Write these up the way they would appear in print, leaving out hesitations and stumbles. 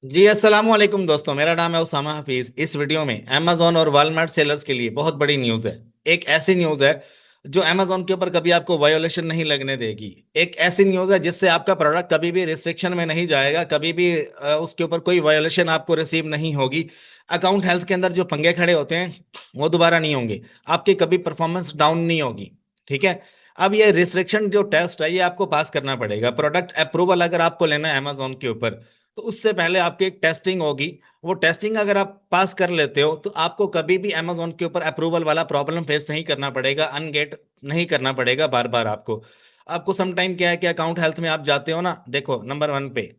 जी अस्सलाम वालेकुम दोस्तों, मेरा नाम है उसामा हफीज। इस वीडियो में अमेजोन और वॉलमार्ट सेलर्स के लिए बहुत बड़ी न्यूज़ है। एक ऐसी न्यूज़ है जो अमेजोन के ऊपर कभी आपको वायोलेशन नहीं लगने देगी। एक ऐसी न्यूज़ है जिससे आपका प्रोडक्ट कभी भी रिस्ट्रिक्शन में नहीं जाएगा, कभी भी उसके ऊपर कोई वायोलेशन आपको रिसीव नहीं होगी। अकाउंट हेल्थ के अंदर जो पंगे खड़े होते हैं वो दोबारा नहीं होंगे। आपकी कभी परफॉर्मेंस डाउन नहीं होगी। ठीक है। अब ये रिस्ट्रिक्शन जो टेस्ट है ये आपको पास करना पड़ेगा। प्रोडक्ट अप्रूवल अगर आपको लेना है अमेजोन के ऊपर, तो उससे पहले आपकी एक टेस्टिंग होगी। वो टेस्टिंग अगर आप पास कर लेते हो तो आपको कभी भी अमेजोन के ऊपर अप्रूवल वाला प्रॉब्लम फेस नहीं करना पड़ेगा, अनगेट नहीं करना पड़ेगा बार बार आपको। आपको सम टाइम क्या है कि अकाउंट हेल्थ में आप जाते हो ना, देखो नंबर वन पे,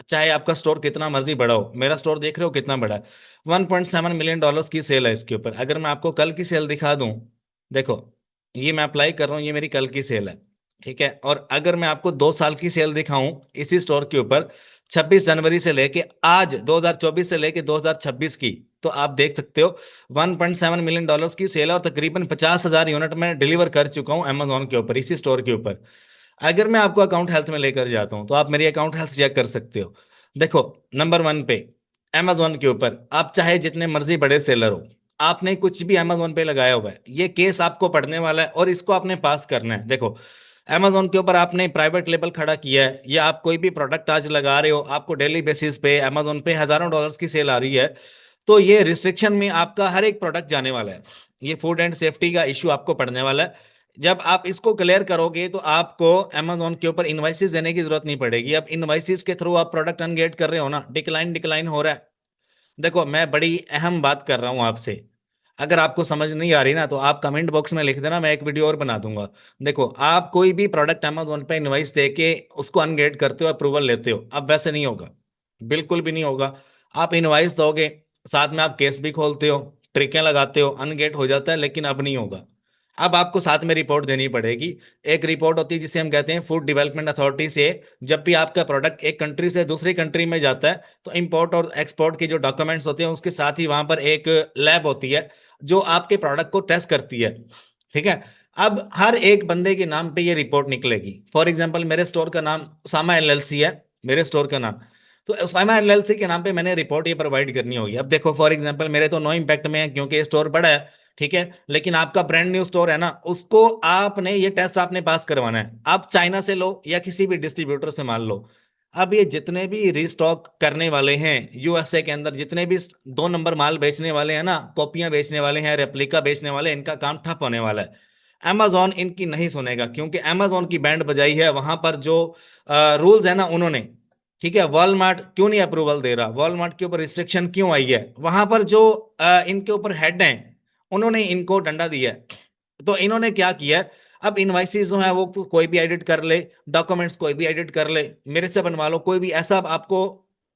चाहे आपका स्टोर कितना मर्जी बड़ा हो, मेरा स्टोर देख रहे हो कितना बड़ा है। $1.7 मिलियन की सेल है इसके ऊपर। अगर मैं आपको कल की सेल दिखा दूं, देखो ये मैं अप्लाई कर रहा हूँ, ये मेरी कल की सेल है। ठीक है। और अगर मैं आपको 2 साल की सेल दिखाऊं इसी स्टोर के ऊपर, 26 जनवरी से लेके आज 2024 से लेके 2026 की, तो आप देख सकते हो $1.7 मिलियन की सेल है और तकरीबन 50,000 यूनिट मैं डिलीवर कर चुका हूं अमेजोन के ऊपर, इसी स्टोर के ऊपर। अगर मैं आपको अकाउंट हेल्थ में लेकर जाता हूं तो आप मेरी अकाउंट हेल्थ चेक कर सकते हो। देखो नंबर वन पे अमेजोन के ऊपर आप चाहे जितने मर्जी बड़े सेलर हो, आपने कुछ भी अमेजोन पे लगाया हुआ है, ये केस आपको पढ़ने वाला है और इसको आपने पास करना है। देखो अमेजोन के ऊपर आपने प्राइवेट लेबल खड़ा किया है, या आप कोई भी प्रोडक्ट आज लगा रहे हो, आपको डेली बेसिस पे अमेजोन पे हजारों डॉलर्स की सेल आ रही है, तो ये रिस्ट्रिक्शन में आपका हर एक प्रोडक्ट जाने वाला है। ये फूड एंड सेफ्टी का इश्यू आपको पड़ने वाला है। जब आप इसको क्लियर करोगे तो आपको अमेजोन के ऊपर इनवाइसेस देने की जरूरत नहीं पड़ेगी। अब इनवाइसेस के थ्रू आप प्रोडक्ट अनगेट कर रहे हो ना, डिक्लाइन डिक्लाइन हो रहा है। देखो मैं बड़ी अहम बात कर रहा हूं आपसे, अगर आपको समझ नहीं आ रही ना तो आप कमेंट बॉक्स में लिख देना, मैं एक वीडियो और बना दूंगा। देखो आप कोई भी प्रोडक्ट अमेजोन पे इनवाइस दे के उसको अनगेट करते हो, अप्रूवल लेते हो, अब वैसे नहीं होगा, बिल्कुल भी नहीं होगा। आप इनवाइस दोगे, साथ में आप केस भी खोलते हो, ट्रिकें लगाते हो, अनगेट हो जाता है, लेकिन अब नहीं होगा। अब आपको साथ में रिपोर्ट देनी पड़ेगी। एक रिपोर्ट होती है जिसे हम कहते हैं फूड डेवलपमेंट अथॉरिटी से। जब भी आपका प्रोडक्ट एक कंट्री से दूसरी कंट्री में जाता है तो इंपोर्ट और एक्सपोर्ट के जो डॉक्यूमेंट्स होते हैं उसके साथ ही वहां पर एक लैब होती है जो आपके प्रोडक्ट को टेस्ट करती है। ठीक है। अब हर एक बंदे के नाम पे ये रिपोर्ट निकलेगी। फॉर एग्जांपल मेरे स्टोर का नाम उसामा एलएलसी है, मेरे स्टोर का नाम, तो उसामा एलएलसी के नाम पे मैंने रिपोर्ट ये प्रोवाइड करनी होगी। अब देखो फॉर एग्जांपल मेरे तो नो इम्पैक्ट में है क्योंकि ये स्टोर बड़ा है। ठीक है। लेकिन आपका ब्रांड न्यू स्टोर है ना, उसको आपने ये टेस्ट आपने पास करवाना है। आप चाइना से लो या किसी भी डिस्ट्रीब्यूटर से मान लो, अब ये जितने भी रिस्टॉक करने वाले हैं यूएसए के अंदर, जितने भी 2 नंबर माल बेचने वाले हैं ना, कॉपियां बेचने वाले हैं, रेप्लिका बेचने वाले हैं, इनका काम ठप होने वाला है। अमेजोन इनकी नहीं सुनेगा क्योंकि अमेजोन की बैंड बजाई है वहां पर जो रूल्स है ना उन्होंने। ठीक है। वॉलमार्ट क्यों नहीं अप्रूवल दे रहा, वॉलमार्ट के ऊपर रिस्ट्रिक्शन क्यों आई है, वहां पर जो इनके ऊपर हेड हैं उन्होंने इनको डंडा दिया है। तो इन्होंने क्या किया है, अब इनवाइसेस जो है वो तो कोई भी एडिट कर ले, डॉक्यूमेंट्स कोई भी एडिट कर ले, मेरे से बनवा लो, कोई भी ऐसा आपको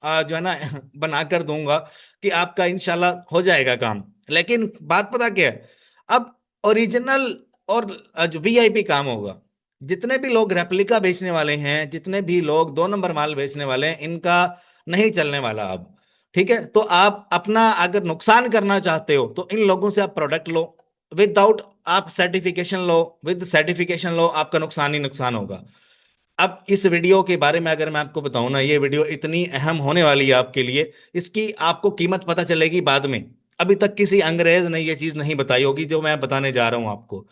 जो है ना बना कर दूंगा कि आपका इंशाल्लाह हो जाएगा काम। लेकिन बात पता क्या है, अब ओरिजिनल और जो वीआईपी काम होगा। जितने भी लोग रेप्लिका बेचने वाले हैं, जितने भी लोग 2 नंबर माल बेचने वाले हैं, इनका नहीं चलने वाला अब। ठीक है। तो आप अपना अगर नुकसान करना चाहते हो तो इन लोगों से आप प्रोडक्ट लो, विदाउट आप सर्टिफिकेशन लो, विद सर्टिफिकेशन लो, आपका नुकसान ही नुकसान होगा। अब इस वीडियो के बारे में अगर मैं आपको बताऊं ना, ये वीडियो इतनी अहम होने वाली है आपके लिए, इसकी आपको कीमत पता चलेगी बाद में। अभी तक किसी अंग्रेज ने ये चीज नहीं बताई होगी जो मैं बताने जा रहा हूं आपको।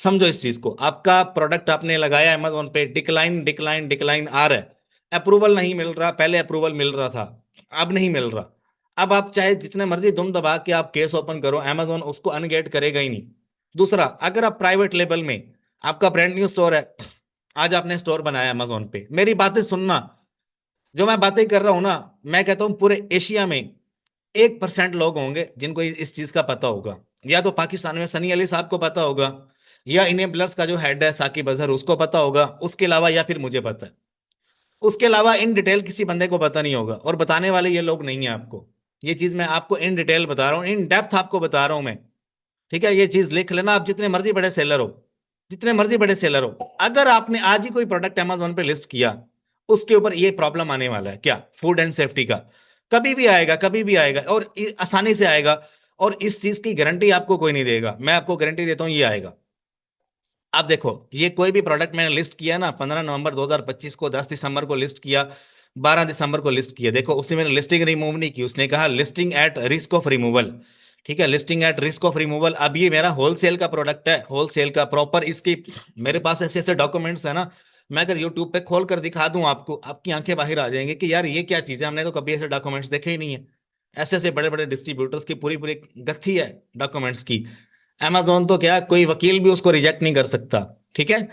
समझो इस चीज को, आपका प्रोडक्ट आपने लगाया अमेजोन पे, डिक्लाइन डिक्लाइन डिक्लाइन आ रहा है, अप्रूवल नहीं मिल रहा, पहले अप्रूवल मिल रहा था, अब नहीं मिल रहा। अब आप चाहे जितने मर्जी दुम दबा के आप केस ओपन करो, अमेजोन उसको अनगेट करेगा ही नहीं। दूसरा, अगर आप प्राइवेट लेबल में, आपका ब्रांड न्यू स्टोर है, आज आपने स्टोर बनाया अमेजोन पे, मेरी बातें सुनना, जो मैं बातें कर रहा हूं ना, मैं कहता हूं पूरे एशिया में 1% लोग होंगे जिनको इस चीज का पता होगा। या तो पाकिस्तान में सनी अली साहब को पता होगा, या इनेबलर्स का जो हेड है साकिब अजहर उसको पता होगा, उसके अलावा या फिर मुझे पता है। उसके अलावा इन डिटेल किसी बंदे को पता नहीं होगा, और बताने वाले ये लोग नहीं है आपको। ये चीज मैं आपको इन डिटेल बता रहा हूँ, इन डेप्थ आपको बता रहा हूं मैं। ठीक है। ये चीज लिख लेना, आप जितने मर्जी बड़े सेलर हो, जितने मर्जी बड़े सेलर हो, अगर आपने आज ही कोई प्रोडक्ट अमेजोन पे लिस्ट किया, उसके ऊपर ये प्रॉब्लम आने वाला है, क्या, फूड एंड सेफ्टी का। कभी भी आएगा, कभी भी आएगा, और आसानी से आएगा। और इस चीज की गारंटी आपको कोई नहीं देगा, मैं आपको गारंटी देता हूं ये आएगा। अब देखो ये कोई भी प्रोडक्ट मैंने लिस्ट किया ना, 15 नवंबर 2025 को, 10 दिसंबर को लिस्ट किया, 12 दिसंबर को लिस्ट किया। देखो उसने मैंने लिस्टिंग रिमूव नहीं की, उसने कहा listing at risk of removal. ठीक है, listing at risk of removal. अब ये मेरा होलसेल का प्रोडक्ट है, होलसेल का प्रॉपर, इसकी मेरे पास ऐसे ऐसे डॉक्यूमेंट्स है ना, मैं अगर यूट्यूब पे खोल कर दिखा दूं आपको, आपकी आंखें बाहर आ जाएंगी कि यार ये क्या चीज है, हमने तो कभी ऐसे डॉक्यूमेंट्स देखे ही नहीं है। ऐसे ऐसे बड़े बड़े डिस्ट्रीब्यूटर्स की पूरी पूरी गत्थी है डॉक्यूमेंट्स की। अमेजोन तो क्या, कोई वकील भी उसको रिजेक्ट नहीं कर सकता। ठीक है,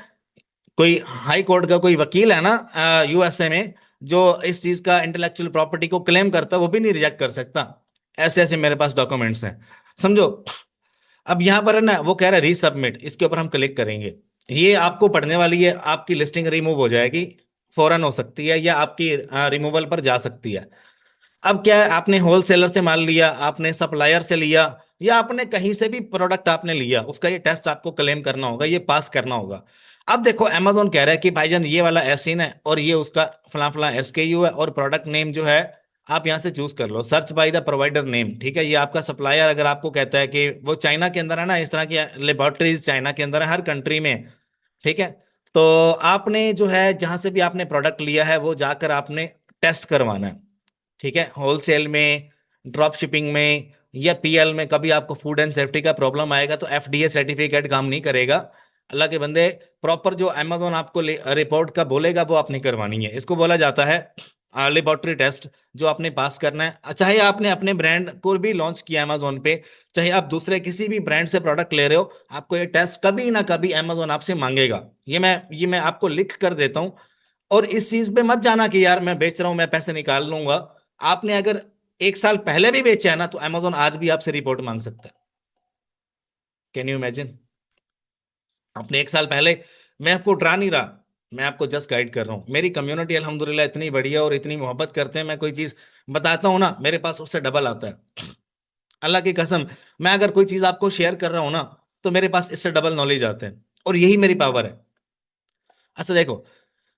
कोई हाई कोर्ट का कोई वकील है ना यूएसए में, जो इस चीज का इंटेलेक्चुअल प्रॉपर्टी को क्लेम करता है, वो भी नहीं रिजेक्ट कर सकता। ऐसे ऐसे मेरे पास डॉक्यूमेंट्स हैं, समझो। अब यहां पर है ना, वो कह रहा है रीसबमिट, इसके ऊपर हम क्लिक करेंगे। ये आपको पढ़ने वाली है, आपकी लिस्टिंग रिमूव हो जाएगी, फौरन हो सकती है, या आपकी रिमूवल पर जा सकती है। अब क्या है, आपने होलसेलर से माल लिया, आपने सप्लायर से लिया, या आपने कहीं से भी प्रोडक्ट आपने लिया, उसका ये टेस्ट आपको क्लेम करना होगा, ये पास करना होगा। अब देखो अमेजोन कह रहा है कि भाईजान ये वाला एसिन है, और ये उसका फला फला एसकेयू है, और प्रोडक्ट नेम जो है आप यहाँ से चूज कर लो, search by the provider name. ठीक है, ये आपका सप्लायर अगर आपको कहता है कि वो चाइना के अंदर है ना, इस तरह की लेबोरेटरीज चाइना के अंदर है, हर कंट्री में। ठीक है, तो आपने जो है जहां से भी आपने प्रोडक्ट लिया है, वो जाकर आपने टेस्ट करवाना है। ठीक है, होलसेल में, ड्रॉप शिपिंग में, या पीएल में कभी आपको फूड एंड सेफ्टी का प्रॉब्लम आएगा तो एफडीए सर्टिफिकेट काम नहीं करेगा। अल्लाह के बंदे, प्रॉपर जो अमेजोन आपको रिपोर्ट का बोलेगा वो आपने करवानी है। इसको बोला जाता है लेबोरेटरी टेस्ट, जो आपने पास करना है। चाहे आपने अपने ब्रांड को भी लॉन्च किया अमेजोन पे, चाहे आप दूसरे किसी भी ब्रांड से प्रोडक्ट ले रहे हो, आपको ये टेस्ट कभी ना कभी अमेजोन आपसे मांगेगा। ये मैं आपको लिख कर देता हूँ। और इस चीज पे मत जाना कि यार मैं बेच रहा हूं, मैं पैसे निकाल लूंगा। आपने अगर 1 साल पहले भी बेचा है ना, तो अमेजोन आज भी आपसे रिपोर्ट मांग सकता है। Can you imagine? आपने 1 साल पहले, मैं आपको डरा नहीं रहा, मैं आपको जस्ट गाइड कर रहा हूँ। मेरी कम्युनिटी अल्हम्दुलिल्लाह इतनी बढ़िया और इतनी मोहब्बत करते हैं, मैं कोई चीज बताता हूँ ना, मेरे पास उससे डबल आता है। अल्लाह की कसम, मैं अगर कोई चीज आपको शेयर कर रहा हूं ना, तो मेरे पास इससे डबल नॉलेज आते हैं, और यही मेरी पावर है। अच्छा देखो,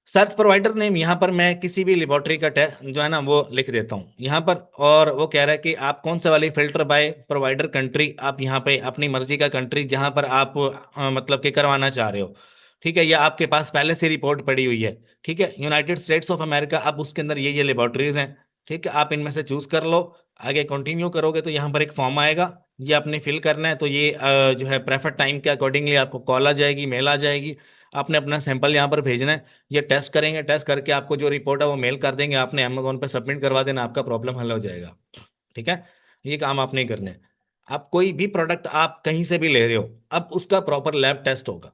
सर्च प्रोवाइडर नेम, यहाँ पर मैं किसी भी लेबोरेटरी का जो है ना वो लिख देता हूँ यहाँ पर। और वो कह रहा है कि आप कौन सा वाली फिल्टर बाय प्रोवाइडर कंट्री, आप यहाँ पे अपनी मर्जी का कंट्री जहाँ पर आप मतलब कि करवाना चाह रहे हो। ठीक है, या आपके पास पहले से रिपोर्ट पड़ी हुई है। ठीक है, यूनाइटेड स्टेट्स ऑफ अमेरिका, अब उसके अंदर ये लेबोरेटरीज हैं। ठीक है, आप इनमें से चूज कर लो। आगे कंटिन्यू करोगे तो यहाँ पर एक फॉर्म आएगा, ये आपने फिल करना है। तो ये जो है प्रेफर टाइम के अकॉर्डिंगली आपको कॉल आ जाएगी, मेल आ जाएगी, आपने अपना सैंपल यहाँ पर भेजना है। ये टेस्ट करेंगे, टेस्ट करके आपको जो रिपोर्ट है वो मेल कर देंगे, आपने अमेजोन पे सबमिट करवा देना, आपका प्रॉब्लम हल हो जाएगा। ठीक है, ये काम आपने ही करने हैं। आप कोई भी प्रोडक्ट आप कहीं से भी ले रहे हो, अब उसका प्रॉपर लैब टेस्ट होगा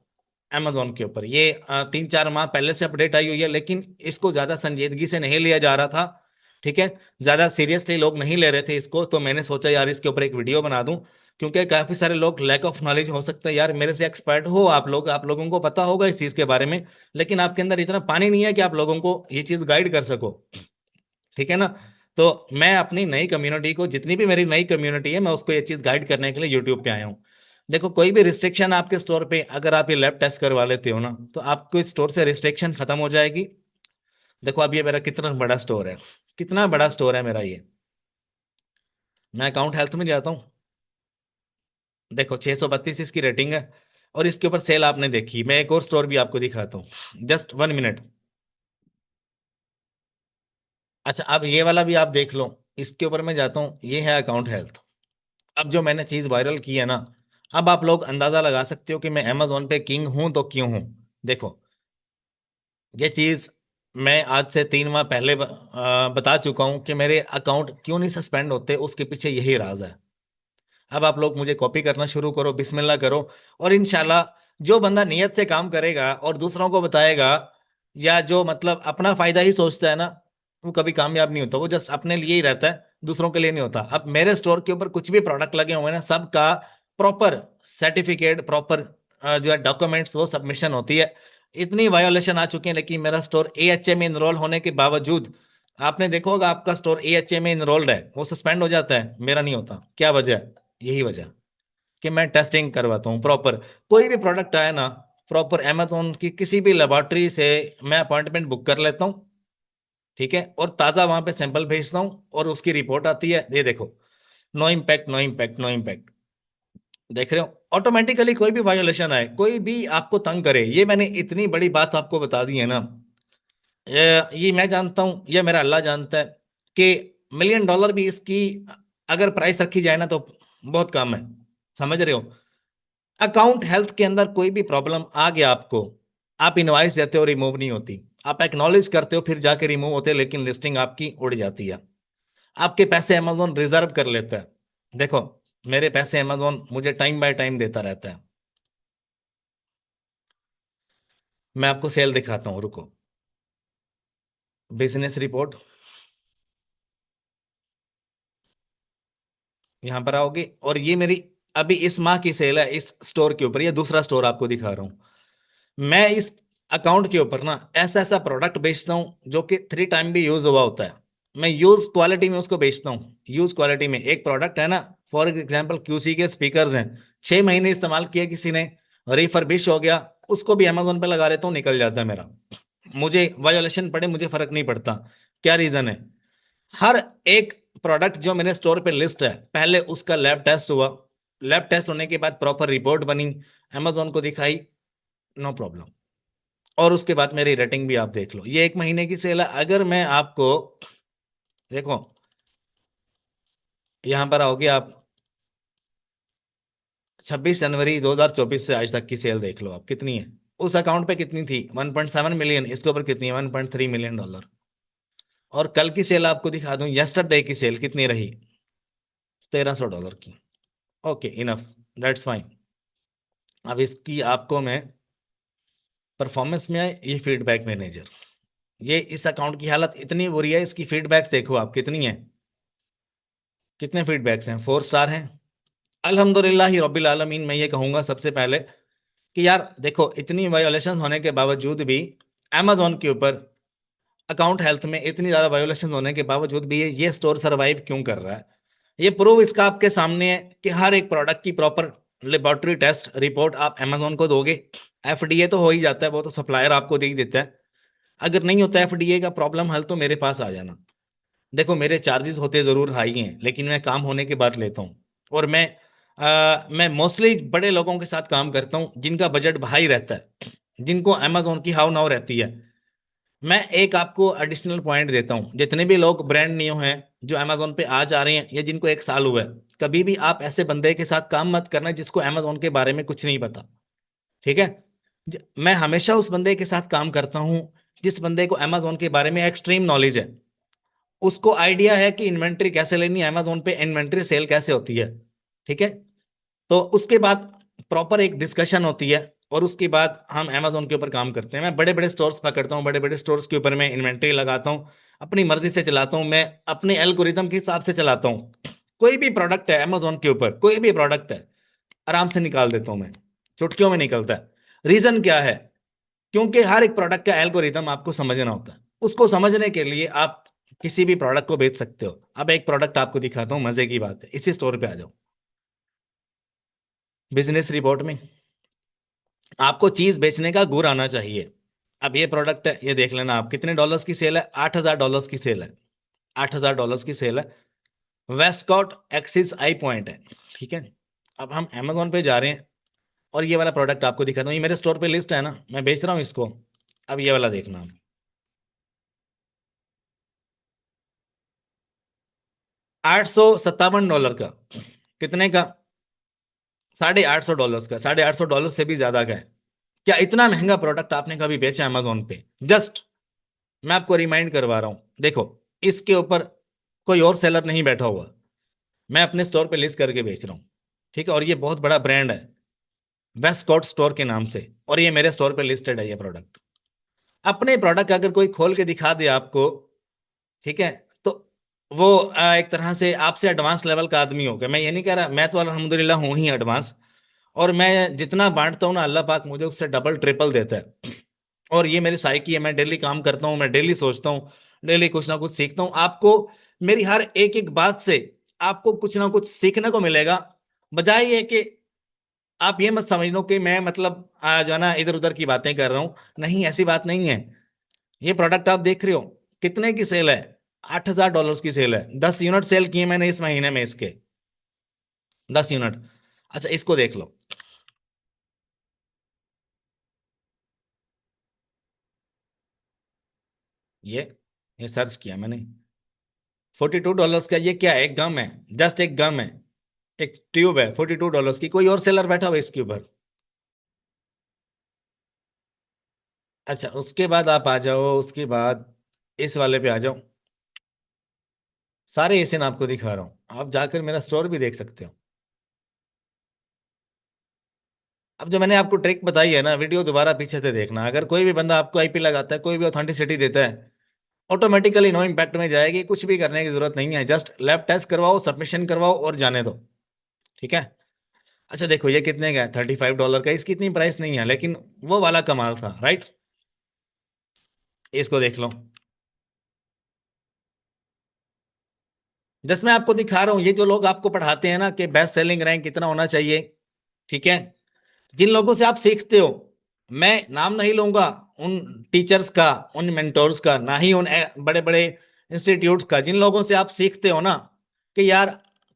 अमेजोन के ऊपर। ये 3-4 माह पहले से अपडेट आई हुई है, लेकिन इसको ज्यादा संजीदगी से नहीं लिया जा रहा था। ठीक है, ज्यादा सीरियसली लोग नहीं ले रहे थे इसको, तो मैंने सोचा यार इसके ऊपर एक वीडियो बना दूं। क्योंकि काफी सारे लोग, लैक ऑफ नॉलेज हो सकता है यार, मेरे से एक्सपर्ट हो आप लोग, आप लोगों को पता होगा इस चीज के बारे में, लेकिन आपके अंदर इतना पानी नहीं है कि आप लोगों को ये चीज गाइड कर सको। ठीक है ना? तो मैं अपनी नई कम्युनिटी को, जितनी भी मेरी नई कम्युनिटी है, मैं उसको ये चीज गाइड करने के लिए यूट्यूब पे आया हूँ। देखो, कोई भी रिस्ट्रिक्शन आपके स्टोर पे, अगर आप ये लैब टेस्ट करवा लेते हो ना, तो आपको इस स्टोर से रिस्ट्रिक्शन खत्म हो जाएगी। देखो अब ये मेरा कितना बड़ा स्टोर है, कितना बड़ा स्टोर है मेरा ये। मैं अकाउंट हेल्थ में जाता हूँ, देखो 632 इसकी रेटिंग है, और इसके ऊपर सेल आपने देखी। मैं एक और स्टोर भी आपको दिखाता हूँ, जस्ट 1 मिनट। अच्छा, अब ये वाला भी आप देख लो, इसके ऊपर मैं जाता हूँ, ये है अकाउंट हेल्थ। अब जो मैंने चीज वायरल की है ना, अब आप लोग अंदाजा लगा सकते हो कि मैं अमेजोन पे किंग हूं तो क्यों हूं। देखो, ये चीज मैं आज से 3 माह पहले बता चुका हूं कि मेरे अकाउंट क्यों नहीं सस्पेंड होते, उसके पीछे यही राज है। अब आप लोग मुझे कॉपी करना शुरू करो, बिस्मिल्लाह करो। और इंशाल्लाह, जो बंदा नियत से काम करेगा और दूसरों को बताएगा, या जो मतलब अपना फायदा ही सोचता है ना, वो कभी कामयाब नहीं होता। वो जस्ट अपने लिए ही रहता है, दूसरों के लिए नहीं होता। अब मेरे स्टोर के ऊपर कुछ भी प्रोडक्ट लगे हुए हैं ना, सबका प्रॉपर सर्टिफिकेट, प्रॉपर जो है डॉक्यूमेंट्स, वो सबमिशन होती है। इतनी वायोलेशन आ चुकी है, लेकिन मेरा स्टोर एएचए में इनरोल होने के बावजूद, आपने देखा होगा आपका स्टोर एएचए में इनरोल्ड है, वो सस्पेंड हो जाता है, मेरा नहीं होता। क्या वजह है? यही वजह कि मैं टेस्टिंग करवाता हूँ प्रॉपर। कोई भी प्रोडक्ट आए ना, प्रॉपर अमेजोन की किसी भी लेबोरेटरी से मैं अपॉइंटमेंट बुक कर लेता हूँ। ठीक है, और ताज़ा वहां पे सैंपल भेजता हूँ, और उसकी रिपोर्ट आती है, ये देखो, no impact, no impact, no impact. देख रहे हो? ऑटोमेटिकली कोई भी वायोलेशन आए, कोई भी आपको तंग करे, ये मैंने इतनी बड़ी बात आपको बता दी है ना, ये मैं जानता हूं, ये मेरा अल्लाह जानता है कि $1 million भी इसकी अगर प्राइस रखी जाए ना तो बहुत कम है। समझ रहे हो? अकाउंट हेल्थ के अंदर कोई भी प्रॉब्लम आ गया आपको, आप इनवॉइस देते हो, रिमूव नहीं होती। आप एक्नॉलेज करते हो, फिर जाके रिमूव होते, लेकिन लिस्टिंग आपकी उड़ जाती है। आपके पैसे अमेजोन रिजर्व कर लेता है। देखो, मेरे पैसे अमेजोन मुझे टाइम बाय टाइम देता रहता है। मैं आपको सेल दिखाता हूँ, रुको। बिजनेस रिपोर्ट, यहां पर आओगे और ये मेरी अभी इस माह की सेल है इस स्टोर के ऊपर। ये दूसरा स्टोर आपको दिखा रहा हूं। मैं इस अकाउंट के ऊपर ना ऐसा ऐसा प्रोडक्ट बेचता हूं जो कि 3 टाइम भी यूज हुआ होता है। मैं यूज क्वालिटी में उसको बेचता हूँ। यूज क्वालिटी में एक प्रोडक्ट है ना, फॉर एग्जाम्पल क्यूसी के स्पीकर्स हैं, 6 महीने इस्तेमाल किए किसी ने, रिफर्बिश हो गया, उसको भी अमेजोन पे लगा देता हूँ, निकल जाता है मेरा। मुझे वायोलेशन पड़े, मुझे फर्क नहीं पड़ता। क्या रीजन है? हर एक प्रोडक्ट जो मेरे स्टोर पे लिस्ट है, पहले उसका लैब टेस्ट हुआ, लैब टेस्ट होने के बाद प्रॉपर रिपोर्ट बनी, अमेजोन को दिखाई, नो प्रॉब्लम। और उसके बाद मेरी रेटिंग भी आप देख लो। ये 1 महीने की सेल है। अगर मैं आपको, देखो यहां पर आओगे आप, 26 जनवरी 2024 से आज तक की सेल देख लो आप, कितनी है। उस अकाउंट पे कितनी थी? 1.7 मिलियन। इसके ऊपर कितनी है? $1.3 million। और कल की सेल आपको दिखा दूं, यस्टरडे की सेल कितनी रही? $1300 की। Okay, enough, that's fine. अब इसकी आपको मैं परफॉर्मेंस में आए, ये फीडबैक मैनेजर, ये इस अकाउंट की हालत इतनी बुरी है, इसकी फीडबैक्स देखो आप कितनी है। कितने फीडबैक्स हैं? 4 स्टार हैं। अल्हम्दुलिल्लाह ही रब्बिल आलमीन। मैं ये कहूंगा सबसे पहले कि यार देखो, इतनी वायोलेशंस होने के बावजूद भी अमेजोन के ऊपर अकाउंट हेल्थ में इतनी ज्यादा वायोलेशंस होने के बावजूद भी ये स्टोर सरवाइव क्यों कर रहा है? ये प्रूव इसका आपके सामने है कि हर एक प्रोडक्ट की प्रॉपर लेबोरेटरी टेस्ट रिपोर्ट आप अमेजोन को दोगे। एफडीए तो हो ही जाता है, वो तो सप्लायर आपको दे ही देता है। अगर नहीं होता एफडीए का प्रॉब्लम हल, तो मेरे पास आ जाना। देखो, मेरे चार्जेस होते जरूर हाई हैं, लेकिन मैं काम होने के बाद लेता हूँ। और मैं मोस्टली बड़े लोगों के साथ काम करता हूँ जिनका बजट हाई रहता है, जिनको अमेजोन की हाउ नाउ रहती है। मैं एक आपको एडिशनल पॉइंट देता हूँ, जितने भी लोग ब्रांड न्यू हैं जो अमेजोन पे आ जा रहे हैं या जिनको 1 साल हुआ है, कभी भी आप ऐसे बंदे के साथ काम मत करना जिसको अमेजोन के बारे में कुछ नहीं पता। ठीक है? मैं हमेशा उस बंदे के साथ काम करता हूँ जिस बंदे को अमेजोन के बारे में एक्सट्रीम नॉलेज है। उसको आइडिया है कि इन्वेंट्री कैसे लेनी है, अमेजोन पे इन्वेंट्री सेल कैसे होती है। ठीक है? तो उसके बाद प्रॉपर एक डिस्कशन होती है, और उसके बाद हम अमेजोन के ऊपर काम करते हैं। मैं बड़े बड़े स्टोर्स पकड़ता हूँ, बड़े बड़े स्टोर्स के ऊपर मैं इन्वेंट्री लगाता हूँ, अपनी मर्जी से चलाता हूँ, मैं अपने एल्गोरिदम के हिसाब से चलाता हूँ। कोई भी प्रोडक्ट है अमेजोन के ऊपर, कोई भी प्रोडक्ट है, आराम से निकाल देता हूँ मैं, चुटकियों में निकलता है। रीजन क्या है? क्योंकि हर एक प्रोडक्ट का एल्गोरिदम आपको समझना होता है। उसको समझने के लिए आप किसी भी प्रोडक्ट को बेच सकते हो। अब एक प्रोडक्ट आपको दिखाता हूँ, मजे की बात है, इसी स्टोर पे आ जाओ। बिजनेस रिपोर्ट में आपको चीज बेचने का गुर आना चाहिए। अब ये प्रोडक्ट है, ये देख लेना आप, कितने डॉलर्स की सेल है? $8000 की सेल है। $8000 की सेल है। वेस्टकॉट एक्सिस आई पॉइंट है। ठीक है? अब हम अमेजोन पे जा रहे हैं, और ये वाला प्रोडक्ट आपको दिखाता हूँ। ये मेरे स्टोर पे लिस्ट है ना, मैं बेच रहा हूँ इसको। अब ये वाला देखना आप, $857 का। कितने का? $850 का। $850 से भी ज्यादा का है। क्या इतना महंगा प्रोडक्ट आपने कभी बेचा अमेजोन पे? जस्ट मैं आपको रिमाइंड करवा रहा हूं, देखो, इसके ऊपर कोई और सेलर नहीं बैठा हुआ, मैं अपने स्टोर पे लिस्ट करके बेच रहा हूँ। ठीक है? और ये बहुत बड़ा ब्रांड है, वेस्ट कोट स्टोर के नाम से, और ये मेरे स्टोर पे लिस्टेड है ये प्रोडक्ट। अपने प्रोडक्ट अगर कोई खोल के दिखा दे आपको, ठीक है, तो वो एक तरह से आपसे एडवांस लेवल का आदमी होगा। मैं ये नहीं कह रहा, मैं तो अल्हम्दुलिल्लाह हूँ ही एडवांस, और मैं जितना बांटता हूँ ना, अल्लाह पाक मुझे उससे डबल ट्रिपल देता है। और ये मेरी साइकी है, मैं डेली काम करता हूँ, मैं डेली सोचता हूँ, डेली कुछ ना कुछ सीखता हूँ। आपको मेरी हर एक एक बात से आपको कुछ ना कुछ सीखने को मिलेगा। बजाय ये कि आप ये मत समझ लो कि मैं मतलब जो है ना इधर उधर की बातें कर रहा हूँ। नहीं, ऐसी बात नहीं है। ये प्रोडक्ट आप देख रहे हो, कितने की सेल है? $8000 की सेल है। 10 यूनिट सेल किए मैंने इस महीने में इसके, 10 यूनिट। अच्छा, इसको देख लो। ये ये सर्च किया मैंने, $42 का। ये क्या है? एक गम है, जस्ट एक गम है, एक ट्यूब है $42 की। कोई और सेलर बैठा हुआ है इसके ऊपर। अच्छा, उसके बाद आप आ जाओ, उसके बाद इस वाले पे आ जाओ। सारे एशियन आपको दिखा रहा हूं, आप जाकर मेरा स्टोर भी देख सकते हो। अब जो मैंने आपको ट्रिक बताई है ना, वीडियो दोबारा पीछे से देखना। अगर कोई भी बंदा आपको आईपी लगाता है, कोई भी ऑथेंटिसिटी देता है, ऑटोमेटिकली नो इम्पैक्ट में जाएगी। कुछ भी करने की जरूरत नहीं है, जस्ट लैब टेस्ट करवाओ, सबमिशन करवाओ और जाने दो। ठीक है। अच्छा देखो, ये कितने का है? $35 का। इसकी इतनी प्राइस नहीं है, लेकिन वो वाला कमाल था, राइट? इसको देख लो। जिसमें आपको दिखा रहा हूं, ये जो लोग आपको पढ़ाते हैं ना कि बेस्ट सेलिंग रैंक कितना होना चाहिए, ठीक है, जिन लोगों से आप सीखते हो, मैं नाम नहीं लूंगा उन टीचर्स का, उन मेंटोर्स का, ना ही उन बड़े बड़े इंस्टीट्यूट्स का। जिन लोगों से आप सीखते हो ना कि यार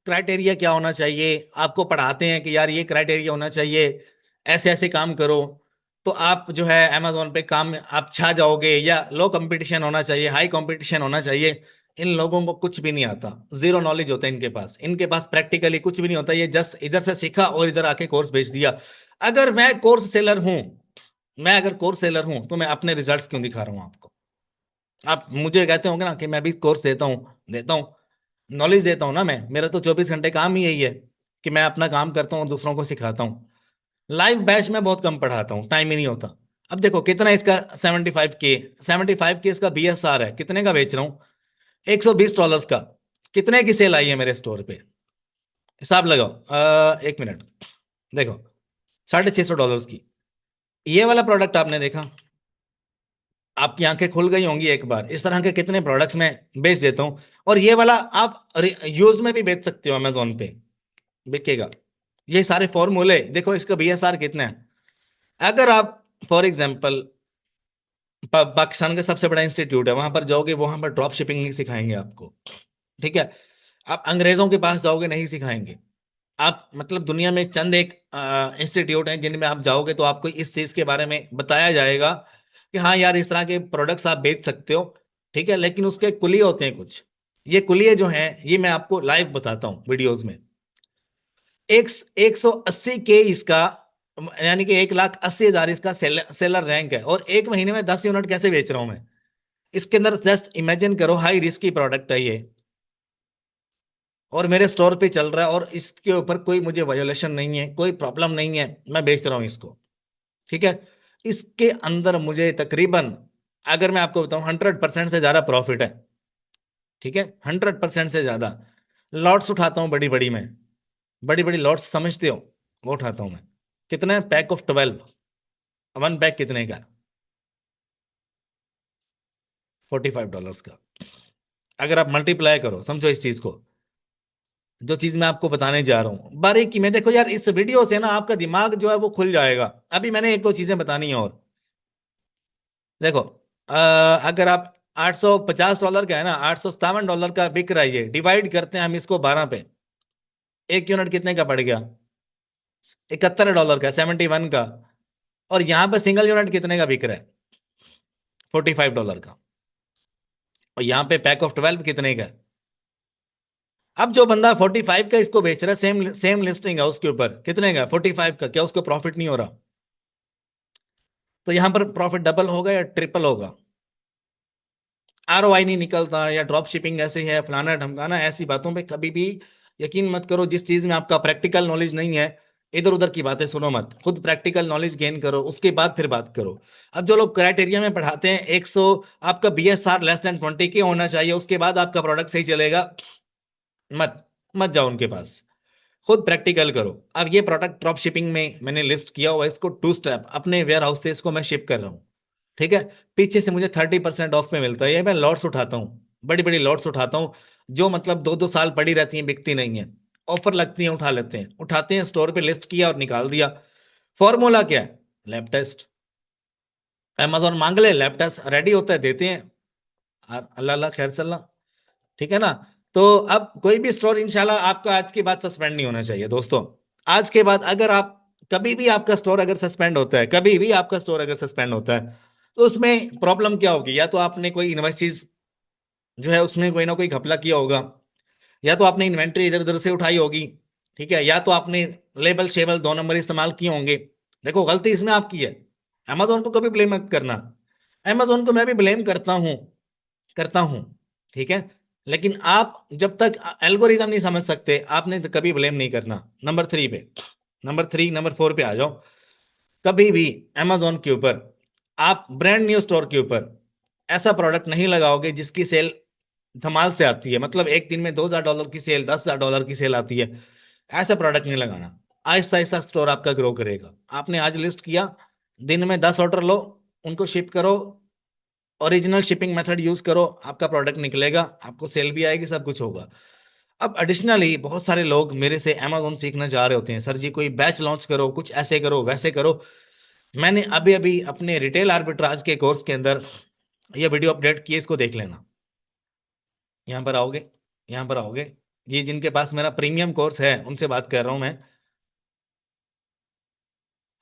क्राइटेरिया क्या होना चाहिए, आपको पढ़ाते हैं कि यार ये क्राइटेरिया होना चाहिए, ऐसे ऐसे काम करो, तो आप जो है अमेजोन पे काम आप छा जाओगे, या लो कंपटीशन होना चाहिए, हाई कंपटीशन होना चाहिए। इन लोगों को कुछ भी नहीं आता, जीरो नॉलेज होता है इनके पास प्रैक्टिकली कुछ भी नहीं होता। ये जस्ट इधर से सीखा और इधर आके कोर्स बेच दिया। अगर मैं कोर्स सेलर हूं, मैं अगर कोर्स सेलर हूं, तो मैं अपने रिजल्ट्स क्यों दिखा रहा हूं आपको? आप मुझे कहते होंगे ना कि मैं भी कोर्स देता हूं नॉलेज देता हूं ना। मैं, मेरा तो 24 घंटे काम ही यही है कि मैं अपना काम करता हूँ, दूसरों को सिखाता हूँ। लाइव बैच में बहुत कम पढ़ाता हूँ, टाइम ही नहीं होता। अब देखो कितना इसका 75K, 75K इसका BSR है। कितने का बेच रहा हूँ? $120 का। कितने की सेल आई है मेरे स्टोर पे? हिसाब लगाओ। एक मिनट। देखो, $650 की। ये वाला प्रोडक्ट आपने देखा, आपकी आंखें खुल गई होंगी एक बार। इस तरह के कितने प्रोडक्ट्स मैं बेच देता हूं। और ये वाला आप यूज में भी बेच सकते हो, अमेजोन पे बिकेगा। ये सारे फॉर्मूले देखो, इसका BSR कितना है। अगर आप फॉर एग्जांपल पाकिस्तान का सबसे बड़ा इंस्टीट्यूट है, वहां पर जाओगे, वहां पर ड्रॉप शिपिंग नहीं सिखाएंगे आपको। ठीक है। आप अंग्रेजों के पास जाओगे, नहीं सिखाएंगे। आप मतलब दुनिया में चंद एक इंस्टीट्यूट हैं जिनमें आप जाओगे तो आपको इस चीज के बारे में बताया जाएगा कि हाँ यार, इस तरह के प्रोडक्ट्स आप बेच सकते हो। ठीक है, लेकिन उसके कुलिये होते हैं कुछ। ये कुलिये जो हैं, ये मैं आपको लाइव बताता हूँ वीडियोस में। एक 180K इसका, यानी कि 1,80,000 इसका सेलर रैंक है, और एक महीने में 10 यूनिट कैसे बेच रहा हूं मैं? इसके अंदर जस्ट इमेजिन करो, हाई रिस्क की प्रोडक्ट है ये, और मेरे स्टोर पे चल रहा है, और इसके ऊपर कोई मुझे वायोलेशन नहीं है, कोई प्रॉब्लम नहीं है, मैं बेच रहा हूं इसको। ठीक है। इसके अंदर मुझे तकरीबन, अगर मैं आपको बताऊं, 100% से ज्यादा प्रॉफिट है। ठीक है, 100% से ज्यादा। लॉट्स उठाता हूं बड़ी बड़ी मैं, बड़ी बड़ी लॉट्स समझते हो, वो उठाता हूं मैं। कितने? Pack of 12। वन पैक कितने का? $45 का। अगर आप मल्टीप्लाई करो, समझो इस चीज को, जो चीज मैं आपको बताने जा रहा हूं बारीकी में। देखो यार, इस वीडियो से ना आपका दिमाग जो है वो खुल जाएगा। अभी मैंने एक दो चीजें बतानी है और। देखो, अगर आप $850 का है ना, $857 का बिक रहा है, ये डिवाइड करते हैं हम इसको 12 पे, एक यूनिट कितने का पड़ गया? $71 का, 71 का। और यहां पे सिंगल यूनिट कितने का बिक रहा है? $45 का। और यहाँ पे पैक ऑफ 12 कितने का है? अब जो बंदा 45 का इसको बेच रहा है, सेम सेम लिस्टिंग है उसके ऊपर, कितने का? 45 का। क्या उसको प्रॉफिट नहीं हो रहा? तो यहां पर प्रॉफिट डबल होगा या ट्रिपल होगा? ROI नहीं निकलता, या ड्रॉप शिपिंग ऐसे है, फलाना ढमकाना, ऐसी बातों पे कभी भी यकीन मत करो। जिस चीज में आपका प्रैक्टिकल नॉलेज नहीं है, इधर उधर की बातें सुनो मत, खुद प्रैक्टिकल नॉलेज गेन करो, उसके बाद फिर बात करो। अब जो लोग क्राइटेरिया में पढ़ाते हैं 100, आपका BSR <20K होना चाहिए, उसके बाद आपका प्रोडक्ट सही चलेगा, मत मत जाओ उनके पास। खुद प्रैक्टिकल करो। अब ये प्रोडक्ट ड्रॉप शिपिंग में मैंने लिस्ट किया हुआ है, इसको 2 स्टेप अपने वेयर हाउस से इसको मैं शिप कर रहा हूँ। ठीक है। पीछे से मुझे 30% ऑफ में मिलता है। ये मैं लॉट्स उठाता हूँ, बड़ी बड़ी लॉट्स उठाता हूँ, जो मतलब 2-2 साल पड़ी रहती हैं, बिकती नहीं है। ऑफर लगती है, उठा लेते हैं, उठाते हैं, स्टोर पे लिस्ट किया और निकाल दिया। फॉर्मूला क्या है? Lab test. अमेजोन मांग ले, लैब टेस्ट रेडी होता है, देते हैं। अल्लाह अल्लाह खैर सल्ला। ठीक है ना? तो अब कोई भी स्टोर इंशाल्लाह आपका आज के बाद सस्पेंड नहीं होना चाहिए दोस्तों। आज के बाद अगर आप, कभी भी आपका स्टोर अगर सस्पेंड होता है, कभी भी आपका स्टोर अगर सस्पेंड होता है, तो उसमें प्रॉब्लम क्या होगी, या तो आपने कोई इन्वाइसेस जो है उसमें कोई ना कोई घपला किया होगा, या तो आपने इन्वेंट्री इधर उधर से उठाई होगी, ठीक है, या तो आपने लेबल शेबल 2 नंबर इस्तेमाल किए होंगे। देखो गलती इसमें आपकी है, अमेजोन को कभी ब्लेम मत करना। अमेजोन को मैं भी ब्लेम करता हूं, ठीक है, लेकिन आप जब तक एल्गोरिदम नहीं समझ सकते आपने तो कभी ब्लेम नहीं करना। नंबर 4 पे आ जाओ। कभी भी अमेजोन के ऊपर आप ब्रांड न्यू स्टोर के ऊपर ऐसा प्रोडक्ट नहीं लगाओगे जिसकी सेल धमाल से आती है, मतलब एक दिन में $2,000 की सेल, $10,000 की सेल आती है, ऐसा प्रोडक्ट नहीं लगाना। आहिस्ता आहिस्ता स्टोर आपका ग्रो करेगा। आपने आज लिस्ट किया, दिन में 10 ऑर्डर लो, उनको शिप करो, ओरिजिनल शिपिंग मेथड यूज करो, आपका प्रोडक्ट निकलेगा, आपको सेल भी आएगी, सब कुछ होगा। अब एडिशनली बहुत सारे लोग मेरे से अमेजोन सीखना चाह रहे होते हैं, सर जी कोई बैच लॉन्च करो, कुछ ऐसे करो वैसे करो। मैंने अभी अभी अपने रिटेल आर्बिट्राज के कोर्स के अंदर ये वीडियो अपडेट की है, इसको देख लेना। यहाँ पर आओगे, यहाँ पर आओगे, ये जिनके पास मेरा प्रीमियम कोर्स है उनसे बात कर रहा हूँ मैं।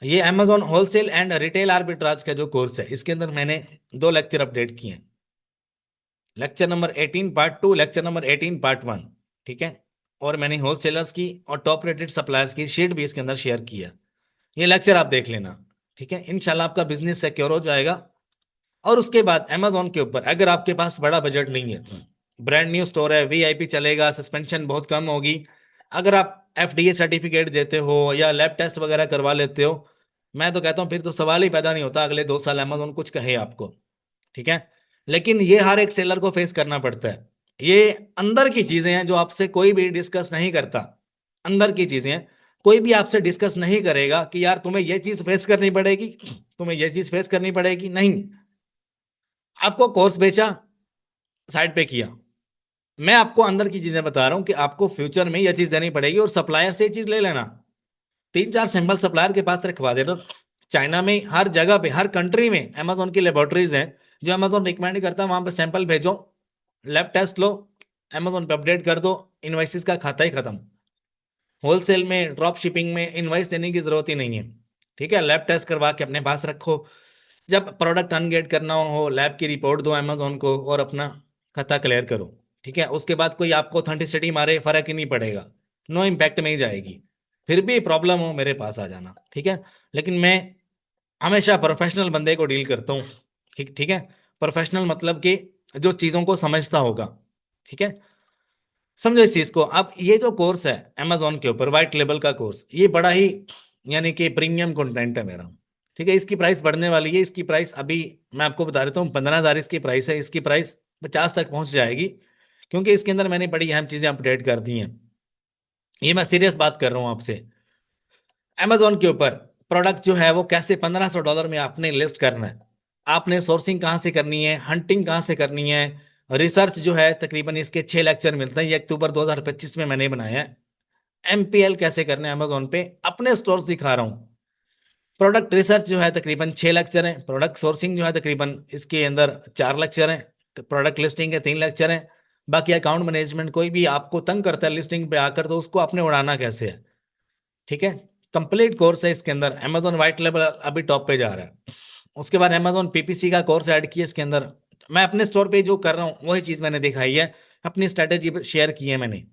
ये Amazon wholesale and retail arbitrage का जो कोर्स है, इसके अंदर मैंने 2 लेक्चर अपडेट किए हैं। Lecture number 18 part 2, lecture number 18 part 1, ठीक है। और मैंने होलसेलर्स की और टॉप रेटेड सप्लायर्स की शीट भी इसके अंदर शेयर किया। ये लेक्चर आप देख लेना, ठीक है, इंशाल्लाह आपका बिजनेस सिक्योर हो जाएगा। और उसके बाद अमेजोन के ऊपर अगर आपके पास बड़ा बजट नहीं है, ब्रांड न्यू स्टोर है, वीआईपी चलेगा, सस्पेंशन बहुत कम होगी, अगर आप एफडीए सर्टिफिकेट देते हो या लैब टेस्ट वगैरह करवा लेते हो, मैं तो कहता हूँ फिर तो सवाल ही पैदा नहीं होता अगले 2 साल अमेजोन कुछ कहे आपको, ठीक है। लेकिन ये हर एक सेलर को फेस करना पड़ता है। ये अंदर की चीजें हैं जो आपसे कोई भी डिस्कस नहीं करता। अंदर की चीजें हैं, कोई भी आपसे डिस्कस नहीं करेगा कि यार तुम्हें ये चीज फेस करनी पड़ेगी, तुम्हें ये चीज फेस करनी पड़ेगी, नहीं। आपको कोर्स बेचा, साइड पे किया, मैं आपको अंदर की चीजें बता रहा हूं कि आपको फ्यूचर में यह चीज देनी पड़ेगी, और सप्लायर से ये चीज ले लेना। 3-4 सैंपल सप्लायर के पास रखवा देना। चाइना में हर जगह पे, हर कंट्री में अमेजोन की लेबोरेटरीज हैं, जो अमेजोन रिकमेंड करता है वहां पे सैंपल भेजो, लैब टेस्ट लो, अमेजोन पे अपडेट कर दो, इनवाइसिस का खाता ही खत्म। होलसेल में ड्रॉप शिपिंग में इनवाइस देने की जरूरत ही नहीं है, ठीक है। लैब टेस्ट करवा के अपने पास रखो, जब प्रोडक्ट अनगेट करना हो लैब की रिपोर्ट दो अमेजोन को और अपना खाता क्लियर करो, ठीक है। उसके बाद कोई आपको ऑथेंटिसिटी मारे फर्क ही नहीं पड़ेगा, नो इम्पैक्ट में ही जाएगी। फिर भी प्रॉब्लम हो मेरे पास आ जाना, ठीक है। लेकिन मैं हमेशा प्रोफेशनल बंदे को डील करता हूँ, ठीक ठीक है। प्रोफेशनल मतलब कि जो चीज़ों को समझता होगा, ठीक है। समझो इस चीज़ को। अब ये जो कोर्स है अमेजोन के ऊपर वाइट लेबल का कोर्स, ये बड़ा ही यानी कि प्रीमियम कंटेंट है मेरा, ठीक है। इसकी प्राइस बढ़ने वाली है, इसकी प्राइस अभी मैं आपको बता देता हूँ 15,000 इसकी प्राइस है, इसकी प्राइस 50 तक पहुंच जाएगी, क्योंकि इसके अंदर मैंने बड़ी अहम चीज़ें अपडेट कर दी हैं। ये मैं सीरियस बात कर रहा हूँ आपसे। अमेजोन के ऊपर प्रोडक्ट जो है वो कैसे $1,500 में आपने लिस्ट करना है, आपने सोर्सिंग कहाँ से करनी है, हंटिंग कहाँ से करनी है, रिसर्च जो है तकरीबन इसके 6 लेक्चर मिलते हैं, ये अक्टूबर 2025 में मैंने बनाया है। एमपीएल कैसे करने हैं अमेजोन पे अपने स्टोर्स दिखा रहा हूँ। प्रोडक्ट रिसर्च जो है तकरीबन 6 लेक्चर हैं, प्रोडक्ट सोर्सिंग जो है तकरीबन इसके अंदर 4 लेक्चर हैं, प्रोडक्ट लिस्टिंग के 3 लेक्चर हैं। बाकी अकाउंट मैनेजमेंट, कोई भी आपको तंग करता है लिस्टिंग पे आकर तो उसको आपने उड़ाना कैसे है, ठीक है। कंप्लीट कोर्स है इसके अंदर। अमेजोन व्हाइट लेवल अभी टॉप पे जा रहा है। उसके बाद अमेजोन पीपीसी का कोर्स ऐड किया इसके अंदर। मैं अपने स्टोर पे जो कर रहा हूँ वही चीज़ मैंने दिखाई है, अपनी स्ट्रेटेजी शेयर की है मैंने।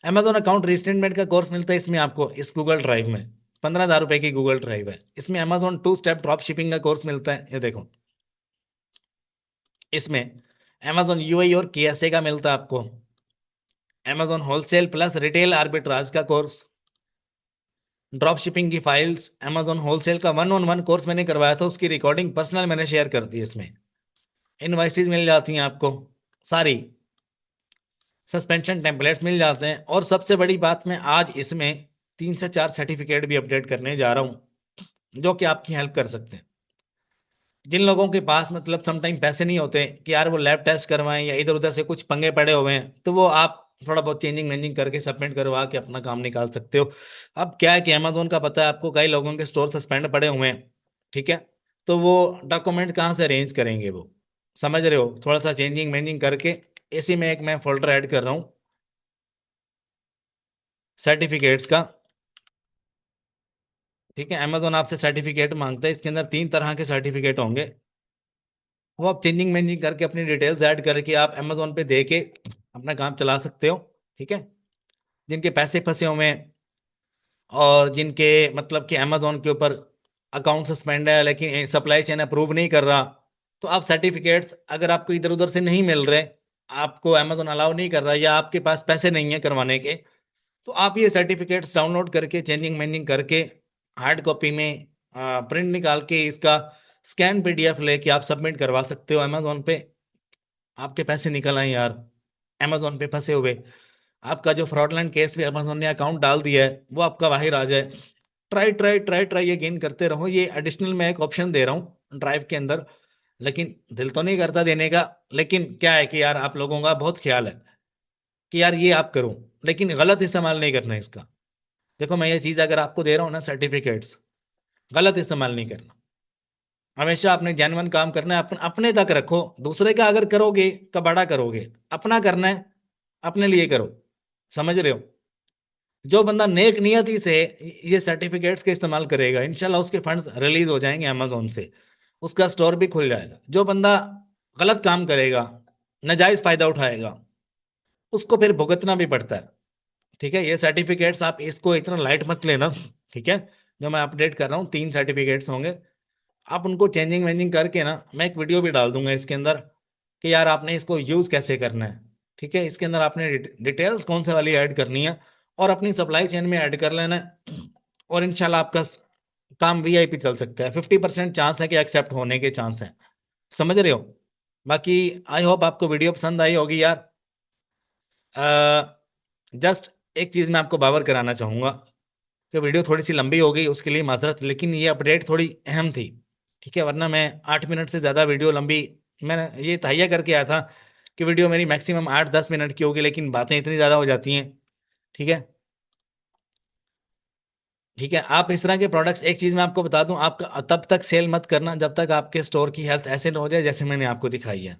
अमेजोन अकाउंट रिस्टेटमेंट का कोर्स मिलता है इसमें आपको, इस गूगल ड्राइव में। 15,000 रुपए की गूगल ड्राइव है, इसमें अमेजोन 2 स्टेप ड्रॉप शिपिंग का कोर्स मिलता है, ये देखो। इसमें अमेजोन यूआई और केएसए का मिलता है आपको। Amazon wholesale plus retail arbitrage का कोर्स, ड्रॉप शिपिंग की फाइल्स, अमेजोन होलसेल का 1-on-1 कोर्स मैंने करवाया था, उसकी रिकॉर्डिंग पर्सनल मैंने शेयर कर दी। इसमें इनवाइसेस मिल जाती हैं आपको सारी, सस्पेंशन टेम्पलेट्स मिल जाते हैं, और सबसे बड़ी बात मैं आज इसमें 3 से 4 सर्टिफिकेट भी अपडेट करने जा रहा हूँ जो कि आपकी हेल्प कर सकते हैं। जिन लोगों के पास मतलब समटाइम पैसे नहीं होते कि यार वो लैब टेस्ट करवाएं या इधर उधर से कुछ पंगे पड़े हुए हैं, तो वो आप थोड़ा बहुत चेंजिंग मेंजिंग करके सबमिट करवा के अपना काम निकाल सकते हो। अब क्या है कि अमेजोन का पता है आपको, कई लोगों के स्टोर सस्पेंड पड़े हुए हैं, ठीक है। तो वो डॉक्यूमेंट कहाँ से अरेंज करेंगे वो, समझ रहे हो। थोड़ा सा चेंजिंग मेंजिंग करके इसी में एक मैं फोल्डर ऐड कर रहा हूँ सर्टिफिकेट्स का, ठीक है। अमेजोन आपसे सर्टिफिकेट मांगता है, इसके अंदर 3 तरह के सर्टिफिकेट होंगे। वो आप चेंजिंग मेंजिंग करके अपनी डिटेल्स ऐड करके आप अमेजोन पे दे के अपना काम चला सकते हो। ठीक है। जिनके पैसे फंसे हुए हैं और जिनके मतलब कि अमेजोन के ऊपर अकाउंट सस्पेंड है लेकिन सप्लाई चेन अप्रूव नहीं कर रहा, तो आप सर्टिफिकेट्स अगर आपको इधर उधर से नहीं मिल रहे, आपको अमेजोन अलाउ नहीं कर रहा या आपके पास पैसे नहीं है करवाने के, तो आप ये सर्टिफिकेट्स डाउनलोड करके चेंजिंग मेंजिंग करके हार्ड कॉपी में प्रिंट निकाल के इसका स्कैन पीडीएफ लेके आप सबमिट करवा सकते हो अमेजोन पे। आपके पैसे निकल आए यार अमेजोन पे फंसे हुए। आपका जो फ्रॉडलैंड केस भी अमेजोन ने अकाउंट डाल दिया है वो आपका बाहर आ जाए। ट्राई ट्राई ट्राई ट्राई ये गेन करते रहो। ये एडिशनल मैं एक ऑप्शन दे रहा हूँ ड्राइव के अंदर, लेकिन दिल तो नहीं करता देने का। लेकिन क्या है कि यार आप लोगों का बहुत ख्याल है कि यार ये आप करो, लेकिन गलत इस्तेमाल नहीं करना इसका। देखो मैं ये चीज़ अगर आपको दे रहा हूँ ना सर्टिफिकेट्स, गलत इस्तेमाल नहीं करना। हमेशा आपने जेन्युइन काम करना है, अपने तक रखो। दूसरे का अगर करोगे कबाड़ा करोगे, अपना करना है अपने लिए करो। समझ रहे हो? जो बंदा नेक नियति से ये सर्टिफिकेट्स के इस्तेमाल करेगा इंशाल्लाह उसके फंड्स रिलीज हो जाएंगे अमेजोन से, उसका स्टोर भी खुल जाएगा। जो बंदा गलत काम करेगा, नाजायज फायदा उठाएगा, उसको फिर भुगतना भी पड़ता है। ठीक है। ये सर्टिफिकेट्स आप इसको इतना लाइट मत लेना। ठीक है। जो मैं अपडेट कर रहा हूँ 3 सर्टिफिकेट्स होंगे, आप उनको चेंजिंग वेंजिंग करके ना, मैं एक वीडियो भी डाल दूंगा इसके अंदर कि यार आपने इसको यूज़ कैसे करना है। ठीक है। इसके अंदर आपने डिटेल्स कौन से वाली ऐड करनी है और अपनी सप्लाई चेन में ऐड कर लेना है, और इंशाल्लाह आपका काम वीआईपी चल सकता है। 50% चांस है कि एक्सेप्ट होने के चांस है। समझ रहे हो? बाकी आई होप आपको वीडियो पसंद आई होगी यार। जस्ट एक चीज़ मैं आपको बावर कराना चाहूँगा कि वीडियो थोड़ी सी लंबी हो गई उसके लिए माजरत, लेकिन ये अपडेट थोड़ी अहम थी। ठीक है। वरना मैं 8 मिनट से ज़्यादा वीडियो लंबी, मैंने ये तहैया करके आया था कि वीडियो मेरी मैक्सिमम 8-10 मिनट की होगी, लेकिन बातें इतनी ज़्यादा हो जाती हैं। ठीक है। ठीक है। आप इस तरह के प्रोडक्ट्स, एक चीज़ मैं आपको बता दूं, आपका तब तक सेल मत करना जब तक आपके स्टोर की हेल्थ ऐसे ना हो जाए जैसे मैंने आपको दिखाई है।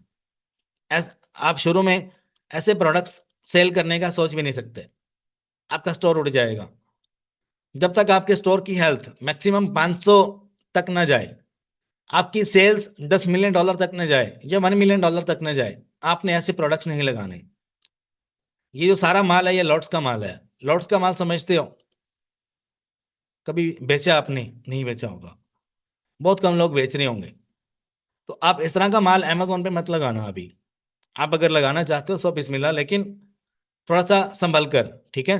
आप शुरू में ऐसे प्रोडक्ट्स सेल करने का सोच भी नहीं सकते, आपका स्टोर उड़ जाएगा। जब तक आपके स्टोर की हेल्थ मैक्सिमम 500 तक ना जाए, आपकी सेल्स $10 मिलियन तक न जाए या $1 मिलियन तक न जाए, आपने ऐसे प्रोडक्ट्स नहीं लगाने। ये जो सारा माल है ये लॉट्स का माल है। लॉट्स का माल समझते हो? कभी बेचा आपने? नहीं बेचा होगा। बहुत कम लोग बेच रहे होंगे। तो आप इस तरह का माल अमेजोन पे मत लगाना अभी। आप अगर लगाना चाहते हो सो बिस्मिल्लाह, लेकिन थोड़ा सा संभल कर। ठीक है।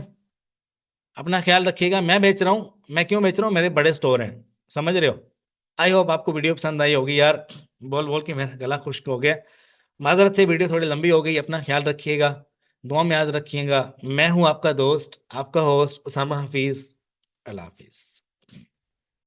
अपना ख्याल रखिएगा। मैं बेच रहा हूँ, मैं क्यों बेच रहा हूँ? मेरे बड़े स्टोर हैं। समझ रहे हो? आई होप आपको वीडियो पसंद आई होगी यार। बोल बोल के मेरा गला खुश्क हो गया। माजरत से वीडियो थोड़ी लंबी हो गई। अपना ख्याल रखिएगा, दुआ में याद रखिएगा। मैं हूं आपका दोस्त, आपका होस्ट उसामा हफीज। अल्लाह हाफिज।